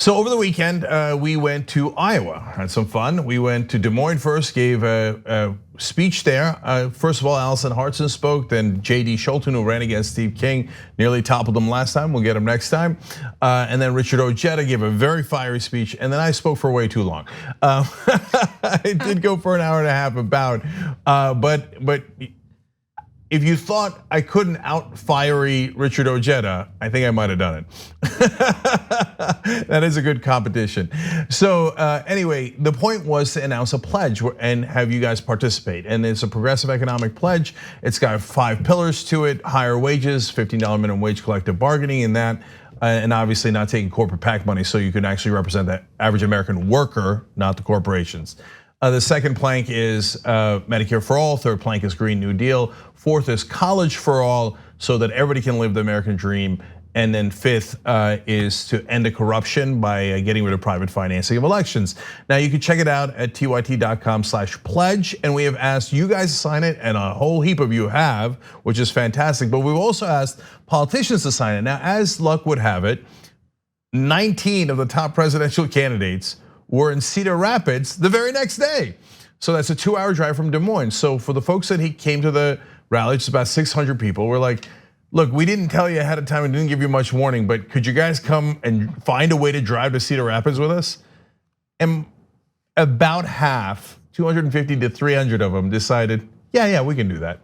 So over the weekend, we went to Iowa, had some fun. We went to Des Moines first, gave a speech there. First of all, Allison Hartson spoke, then J.D. Scholten, who ran against Steve King, nearly toppled him last time. We'll get him next time. And then Richard Ojeda gave a very fiery speech, and then I spoke for way too long. It did go for an hour and a half about, but if you thought I couldn't out fiery Richard Ojeda, I think I might have done it. That is a good competition. So anyway, the point was to announce a pledge and have you guys participate. And it's a progressive economic pledge. It's got 5 pillars to it: higher wages, $15 minimum wage, collective bargaining, and that. And obviously not taking corporate PAC money, so you can actually represent the average American worker, not the corporations. The second plank is Medicare for all. Third plank is Green New Deal. Fourth is college for all, so that everybody can live the American dream. And then fifth is to end the corruption by getting rid of private financing of elections. Now you can check it out at tyt.com/pledge, and we have asked you guys to sign it, and a whole heap of you have, which is fantastic. But we've also asked politicians to sign it. Now, as luck would have it, 19 of the top presidential candidates were in Cedar Rapids the very next day. So that's a 2-hour drive from Des Moines. So for the folks that he came to the rally, it's about 600 people. We're like, look, we didn't tell you ahead of time and didn't give you much warning, but could you guys come and find a way to drive to Cedar Rapids with us? And about half, 250 to 300 of them decided, yeah, we can do that.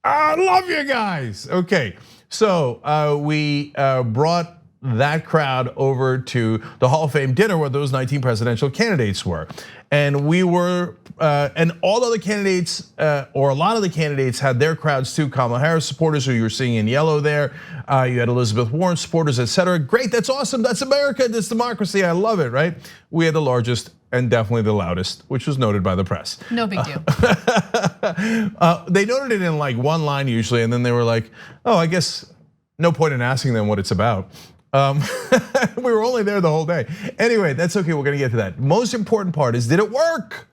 I love you guys. Okay, so we brought that crowd over to the Hall of Fame dinner where those 19 presidential candidates were. And we were, and all other candidates, or a lot of the candidates had their crowds too. Kamala Harris supporters, who you're seeing in yellow there. You had Elizabeth Warren supporters, etc. Great, that's awesome, that's America, that's democracy, I love it, right? We had the largest and definitely the loudest, which was noted by the press. No big deal. They noted it in like one line usually, and then they were like, oh, I guess no point in asking them what it's about. We were only there the whole day. Anyway, that's okay, we're gonna get to that. Most important part is, did it work?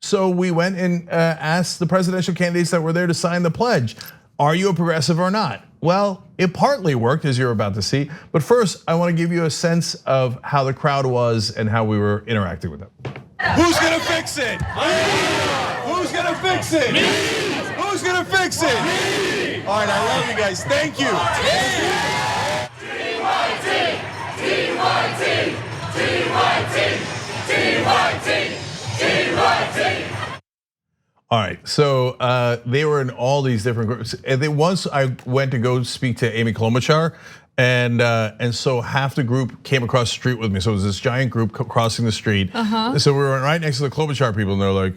So we went and asked the presidential candidates that were there to sign the pledge, are you a progressive or not? Well, it partly worked, as you're about to see. But first, I wanna give you a sense of how the crowd was and how we were interacting with them. Who's gonna fix it? Who's gonna fix it? Me. Who's gonna fix it? Me. All right, I love you guys, thank you. TYT, TYT, TYT, TYT. All right, so they were in all these different groups. And then once I went to go speak to Amy Klobuchar, and so half the group came across the street with me. So it was this giant group crossing the street. So we were right next to the Klobuchar people, and they're like,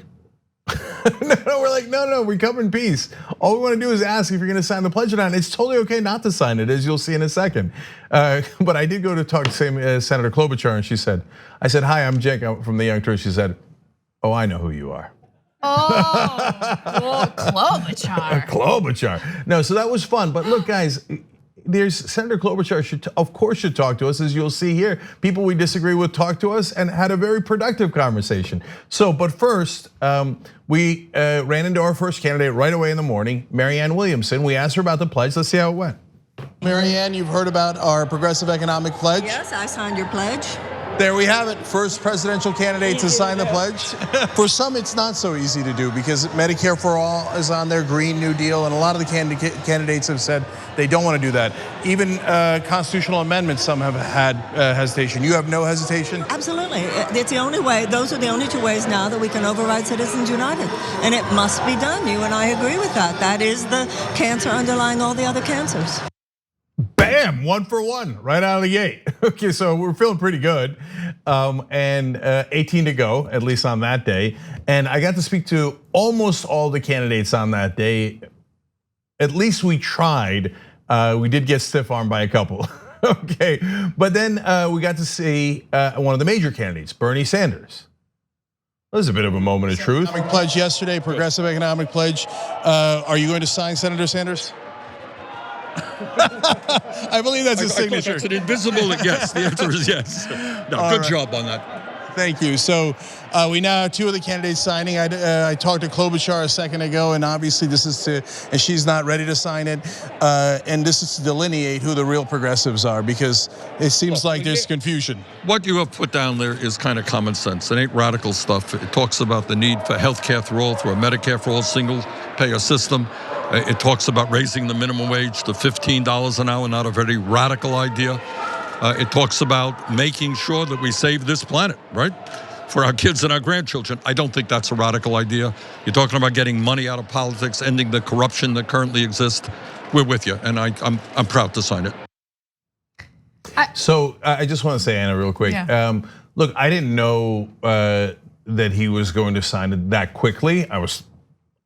no, we're like, no, we come in peace. All we want to do is ask if you're going to sign the pledge or not. And it's totally okay not to sign it, as you'll see in a second. But I did go to talk to Senator Klobuchar, and she said, I said, hi, I'm Cenk, I'm from the Young Turks. She said, oh, I know who you are. Oh, Klobuchar. Klobuchar. No, so that was fun. But look, guys, there's Senator Klobuchar of course should talk to us, as you'll see here. People we disagree with talked to us and had a very productive conversation. So, but first, we ran into our first candidate right away in the morning, Marianne Williamson. We asked her about the pledge. Let's see how it went. Marianne, you've heard about our progressive economic pledge? Yes, I signed your pledge. There we have it, first presidential candidate to sign the pledge. For some, it's not so easy to do because Medicare for all is on their Green New Deal, and a lot of the candidates have said they don't want to do that. Even constitutional amendments, some have had hesitation. You have no hesitation? Absolutely, it's the only way, those are the only two ways now that we can override Citizens United. And it must be done, you and I agree with that. That is the cancer underlying all the other cancers. Bam, 1 for 1, right out of the gate. Okay, so we're feeling pretty good. And 18 to go, at least on that day. And I got to speak to almost all the candidates on that day. At least we tried. We did get stiff-armed by a couple. Okay, but then we got to see one of the major candidates, Bernie Sanders. That was a bit of a moment of truth. Economic pledge yesterday, progressive economic pledge. Are you going to sign Senator Sanders? I believe that's his signature. It's an invisible yes. The answer is yes. No, good job on that. Thank you. So we now have two of the candidates signing. I talked to Klobuchar a second ago, and obviously and she's not ready to sign it. And this is to delineate who the real progressives are, because it seems like there's confusion. What you have put down there is kind of common sense. It ain't radical stuff. It talks about the need for health care for all, through a Medicare for all single-payer system. It talks about raising the minimum wage to $15 an hour, not a very radical idea. It talks about making sure that we save this planet, right, for our kids and our grandchildren. I don't think that's a radical idea. You're talking about getting money out of politics, ending the corruption that currently exists. We're with you, and I'm proud to sign it. So I just want to say, Anna, real quick. Yeah. Look, I didn't know that he was going to sign it that quickly.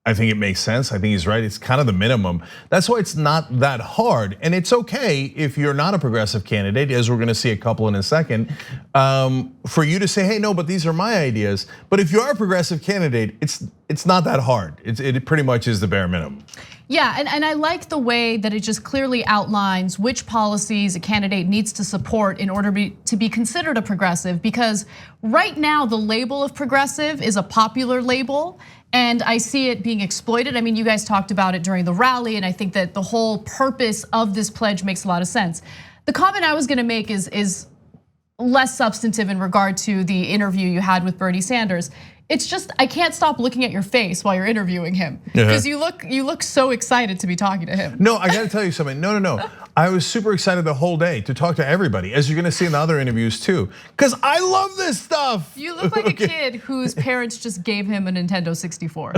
I think it makes sense. I think he's right. It's kind of the minimum. That's why it's not that hard. And it's okay if you're not a progressive candidate, as we're gonna see a couple in a second, for you to say, hey, no, but these are my ideas. But if you are a progressive candidate, it's not that hard. It pretty much is the bare minimum. Yeah, and I like the way that it just clearly outlines which policies a candidate needs to support in order to be considered a progressive, because right now the label of progressive is a popular label, and I see it being exploited. I mean, you guys talked about it during the rally, and I think that the whole purpose of this pledge makes a lot of sense. The comment I was gonna make is less substantive in regard to the interview you had with Bernie Sanders. It's just, I can't stop looking at your face while you're interviewing him, because you look so excited to be talking to him. No, I gotta tell you something. No. I was super excited the whole day to talk to everybody, as you're gonna see in the other interviews too, because I love this stuff. You look like a kid whose parents just gave him a Nintendo 64.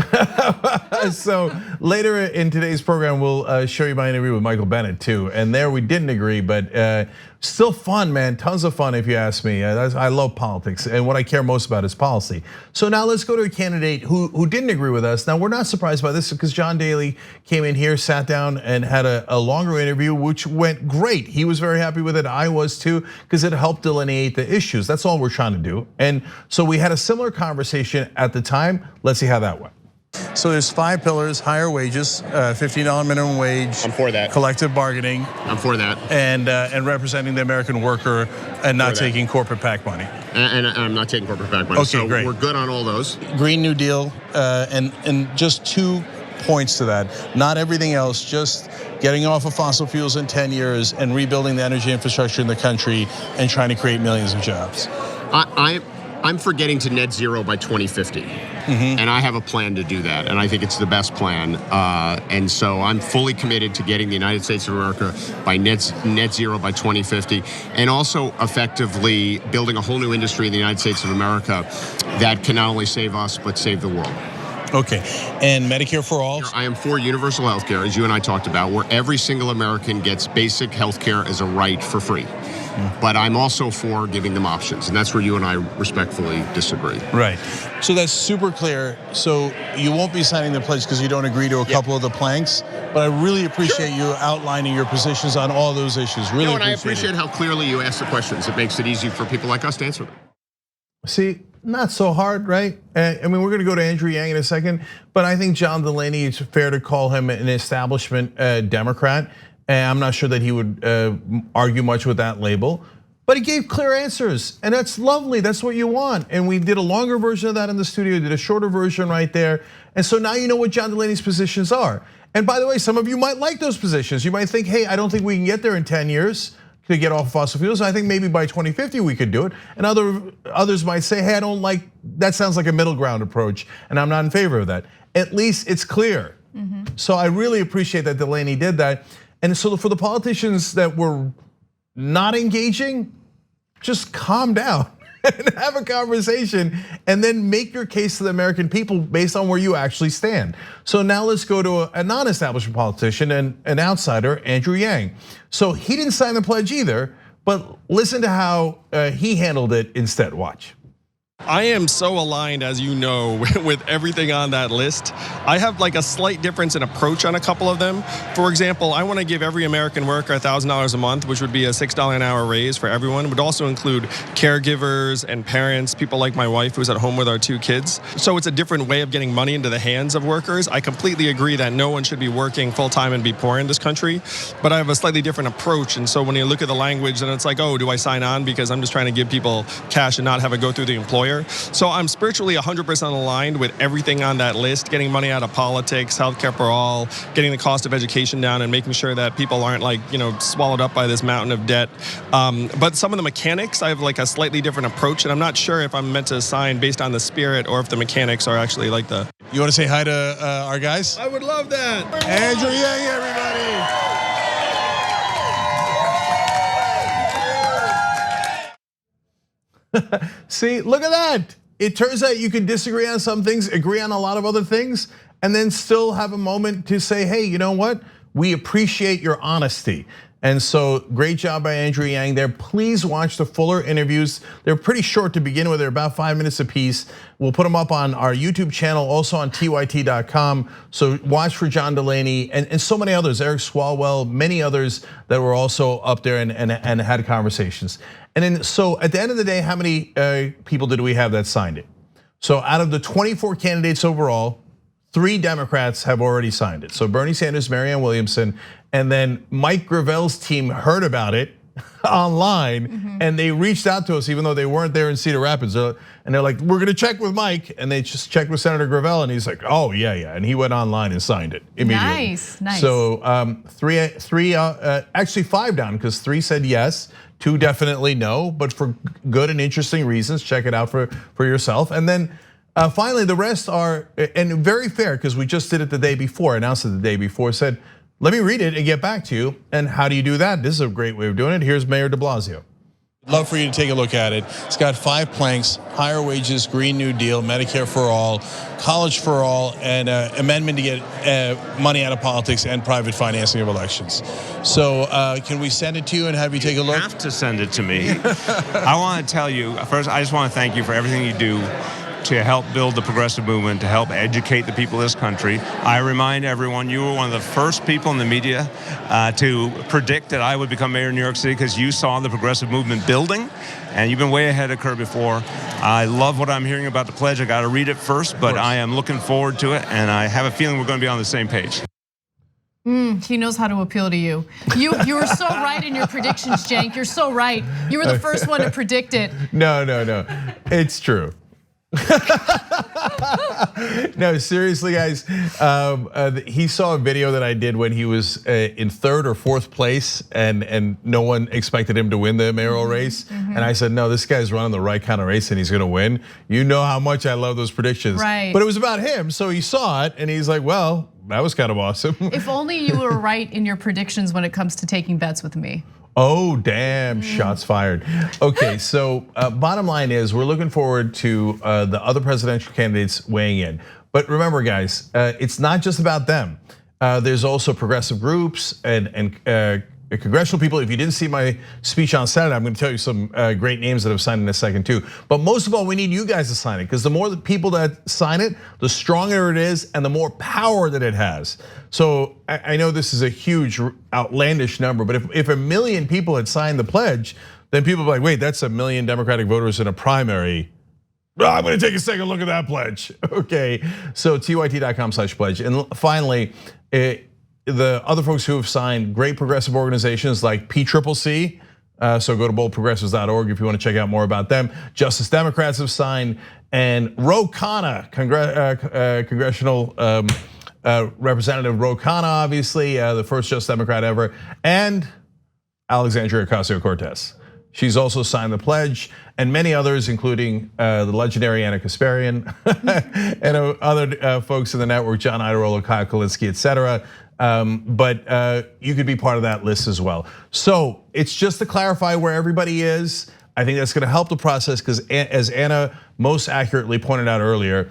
So later in today's program, we'll show you my interview with Michael Bennett too. And there we didn't agree, but still fun, man, tons of fun if you ask me. I love politics, and what I care most about is policy. So now let's go to a candidate who didn't agree with us. Now we're not surprised by this, because John Daly came in here, sat down, and had a longer interview, which went great. He was very happy with it, I was too, because it helped delineate the issues. That's all we're trying to do. And so we had a similar conversation at the time. Let's see how that went. So there's 5 pillars: higher wages, $15 minimum wage. I'm for that. Collective bargaining. I'm for that. And representing the American worker and not taking corporate PAC money. And I'm not taking corporate PAC money. Okay, so great. We're good on all those. Green New Deal, and just 2 points to that. Not everything else, just getting off of fossil fuels in 10 years and rebuilding the energy infrastructure in the country and trying to create millions of jobs. I'm for getting to net zero by 2050. And I have a plan to do that, and I think it's the best plan. And so I'm fully committed to getting the United States of America by net zero by 2050, and also effectively building a whole new industry in the United States of America that can not only save us, but save the world. Okay, and Medicare for all? I am for universal health care, as you and I talked about, where every single American gets basic health care as a right for free. But I'm also for giving them options, and that's where you and I respectfully disagree. Right. So that's super clear. So you won't be signing the pledge because you don't agree to a couple of the planks, but I really appreciate you outlining your positions on all those issues. Really and I appreciate how clearly you ask the questions. It makes it easy for people like us to answer them. See, not so hard, right? I mean, we're gonna go to Andrew Yang in a second, but I think John Delaney, it's fair to call him an establishment Democrat. And I'm not sure that he would argue much with that label, but he gave clear answers, and that's lovely. That's what you want. And we did a longer version of that in the studio, did a shorter version right there. And so now you know what John Delaney's positions are. And by the way, some of you might like those positions. You might think, hey, I don't think we can get there in 10 years to get off fossil fuels. I think maybe by 2050 we could do it. And others might say, hey, I don't like, that sounds like a middle ground approach, and I'm not in favor of that. At least it's clear. So I really appreciate that Delaney did that. And so for the politicians that were not engaging, just calm down and have a conversation, and then make your case to the American people based on where you actually stand. So now let's go to a non-establishment politician and an outsider, Andrew Yang. So he didn't sign the pledge either, but listen to how he handled it instead. Watch. I am so aligned, as you know, with everything on that list. I have like a slight difference in approach on a couple of them. For example, I want to give every American worker $1,000 a month, which would be a $6 an hour raise for everyone. It would also include caregivers and parents, people like my wife who's at home with our 2 kids. So it's a different way of getting money into the hands of workers. I completely agree that no one should be working full-time and be poor in this country, but I have a slightly different approach. And so when you look at the language, then it's like, oh, do I sign on because I'm just trying to give people cash and not have it go through the employer? So I'm spiritually 100% aligned with everything on that list, getting money out of politics, healthcare for all, getting the cost of education down, and making sure that people aren't like, swallowed up by this mountain of debt. But some of the mechanics, I have like a slightly different approach, and I'm not sure if I'm meant to sign based on the spirit or if the mechanics are actually like the... You want to say hi to our guys? I would love that. Andrew Yang, everybody. See, look at that. It turns out you can disagree on some things, agree on a lot of other things, and then still have a moment to say, hey, you know what? We appreciate your honesty. And so great job by Andrew Yang there. Please watch the fuller interviews. They're pretty short to begin with. They're about 5 minutes apiece. We'll put them up on our YouTube channel, also on TYT.com. So watch for John Delaney and so many others, Eric Swalwell, many others that were also up there and had conversations. And then, so at the end of the day, how many people did we have that signed it? So out of the 24 candidates overall, 3 Democrats have already signed it. So Bernie Sanders, Marianne Williamson, and then Mike Gravel's team heard about it online, and they reached out to us even though they weren't there in Cedar Rapids. And they're like, we're gonna check with Mike, and they just checked with Senator Gravel, and he's like, oh yeah, and he went online and signed it immediately. Nice. So actually 5 down, because 3 said yes, 2 definitely no, but for good and interesting reasons. Check it out for yourself. And then finally, the rest are, and very fair, because we just did it the day before, announced it the day before, said, let me read it and get back to you. And how do you do that? This is a great way of doing it. Here's Mayor de Blasio. Love for you to take a look at it. It's got 5 planks: higher wages, Green New Deal, Medicare for all, college for all, and amendment to get money out of politics and private financing of elections. So can we send it to you and have you take a look? You have to send it to me. I want to tell you, first, I just want to thank you for everything you do to help build the progressive movement, to help educate the people of this country. I remind everyone, you were one of the first people in the media to predict that I would become mayor of New York City because you saw the progressive movement building, and you've been way ahead of curve before. I love what I'm hearing about the pledge. I got to read it first, but I am looking forward to it, and I have a feeling we're going to be on the same page. He knows how to appeal to you. You were so right in your predictions, Cenk. You're so right. You were the first one to predict it. No, it's true. No, seriously, guys. He saw a video that I did when he was in 3rd or 4th place, and no one expected him to win the mayoral race. And I said, no, this guy's running the right kind of race, and he's going to win. You know how much I love those predictions, right? But it was about him, so he saw it, and he's like, well, that was kind of awesome. If only you were right in your predictions when it comes to taking bets with me. Oh, damn, shots fired. Okay, so bottom line is we're looking forward to the other presidential candidates weighing in. But remember, guys, it's not just about them. There's also progressive groups and congressional people. If you didn't see my speech on Saturday, I'm gonna tell you some great names that have signed in a second too. But most of all, we need you guys to sign it, because the more the people that sign it, the stronger it is and the more power that it has. So I know this is a huge, outlandish number, but if 1 million people had signed the pledge, then people would be like, wait, that's 1 million Democratic voters in a primary. I'm gonna take a second look at that pledge. Okay, so tyt.com/pledge. And finally, the other folks who have signed, great progressive organizations like PCCC. So go to boldprogressives.org if you want to check out more about them. Justice Democrats have signed, and Ro Khanna, congressional Representative Ro Khanna, obviously the first Justice Democrat ever, and Alexandria Ocasio-Cortez. She's also signed the pledge, and many others, including the legendary Anna Kasparian and other folks in the network, John Iadarola, Kyle Kulinski, etc. But you could be part of that list as well. So it's just to clarify where everybody is. I think that's going to help the process, because as Anna most accurately pointed out earlier,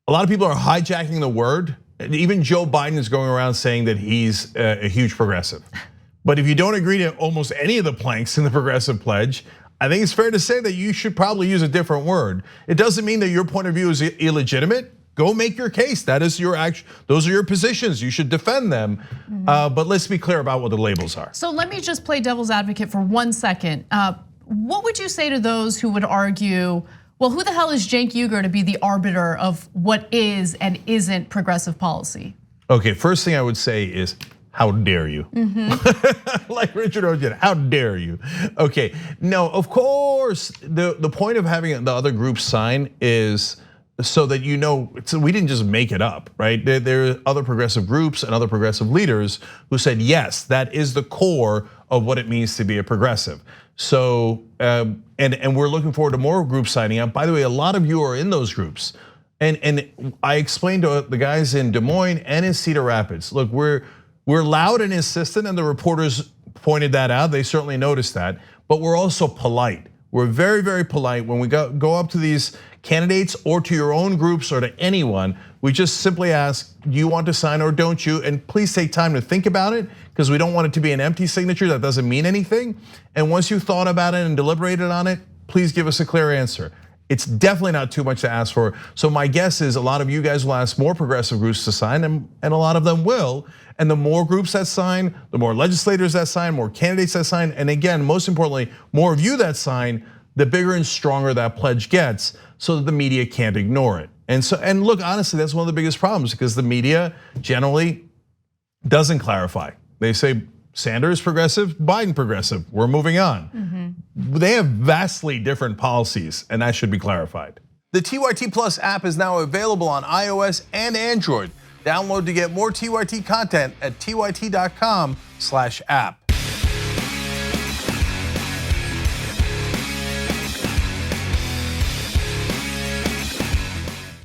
a lot of people are hijacking the word. Even Joe Biden is going around saying that he's a huge progressive. But if you don't agree to almost any of the planks in the progressive pledge, I think it's fair to say that you should probably use a different word. It doesn't mean that your point of view is illegitimate. Go make your case. That is your action. Those are your positions. You should defend them. But let's be clear about what the labels are. So let me just play devil's advocate for 1 second. What would you say to those who would argue, well, who the hell is Cenk Uygur to be the arbiter of what is and isn't progressive policy? Okay, first thing I would say is, how dare you? Like Richard Ojeda, how dare you? Okay, no, of course, the point of having the other groups sign is so that you know, so we didn't just make it up, right? There are other progressive groups and other progressive leaders who said, yes, that is the core of what it means to be a progressive. So, and we're looking forward to more groups signing up. By the way, a lot of you are in those groups. And I explained to the guys in Des Moines and in Cedar Rapids, look, we're loud and insistent, and the reporters pointed that out. They certainly noticed that, but we're also polite. We're very, very polite when we go up to these candidates or to your own groups or to anyone. We just simply ask, do you want to sign or don't you? And please take time to think about it, because we don't want it to be an empty signature that doesn't mean anything. And once you've thought about it and deliberated on it, please give us a clear answer. It's definitely not too much to ask for. So my guess is a lot of you guys will ask more progressive groups to sign, and a lot of them will. And the more groups that sign, the more legislators that sign, more candidates that sign, and again, most importantly, more of you that sign, the bigger and stronger that pledge gets, so that the media can't ignore it. And look, honestly, that's one of the biggest problems, because the media generally doesn't clarify. They say Sanders progressive, Biden progressive, we're moving on. They have vastly different policies, and that should be clarified. The TYT Plus app is now available on iOS and Android. Download to get more TYT content at tyt.com/app.